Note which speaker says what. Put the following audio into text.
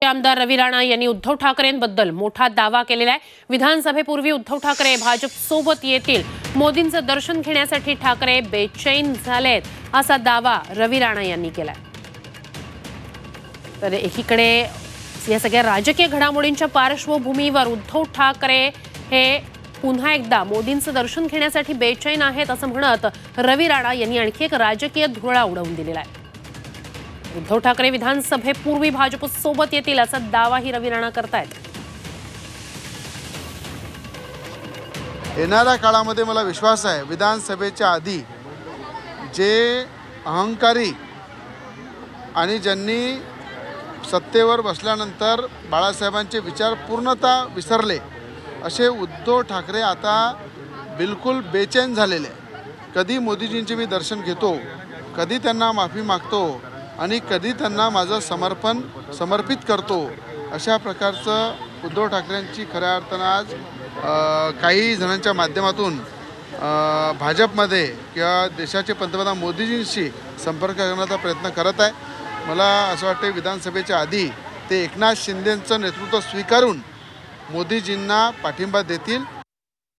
Speaker 1: आमदार रवी राणा यांनी उद्धव ठाकरेंबद्दल मोठा दावा केलेला आहे। विधानसभेपूर्वी उद्धव ठाकरे भाजप सोबत येतील, मोदींचं दर्शन घेण्यासाठी ठाकरे बेचैन झालेत, असा दावा रवी राणा यांनी केलाय। तर एकीकडे या सगळ्या राजकीय घडामोडींच्या पार्श्वभूमीवर उद्धव ठाकरे हे पुन्हा एकदा मोदींचं दर्शन घेण्यासाठी बेचैन आहेत असं म्हणत रवी राणा यांनी आणखी एक राजकीय धुरळा उडवून दिलेला आहे। उद्धव ठाकरे विधानसभेपूर्वी भाजप सोबत येतील असा दावाही रवी राणा करतायत।
Speaker 2: येणाऱ्या काळामध्ये मला विश्वास आहे विधानसभेच्या आधी जे अहंकारी आणि ज्यांनी सत्तेवर बसल्यानंतर बाळासाहेबांचे विचार पूर्णतः विसरले असे उद्धव ठाकरे आता बिलकुल बेचैन झालेले। कधी मोदीजींचे मी दर्शन घेतो, कधी त्यांना माफी मागतो आणि कधी त्यांना माझं समर्पित करतो, अशा प्रकारचं उद्धव ठाकरेंची खऱ्या अर्थानं आज काही जणांच्या माध्यमातून भाजपमध्ये किंवा देशाचे पंतप्रधान मोदीजींशी संपर्क करण्याचा प्रयत्न करत आहे। मला असं वाटतं विधानसभेच्या आधी ते एकनाथ शिंदेंचं नेतृत्व स्वीकारून मोदीजींना पाठिंबा देतील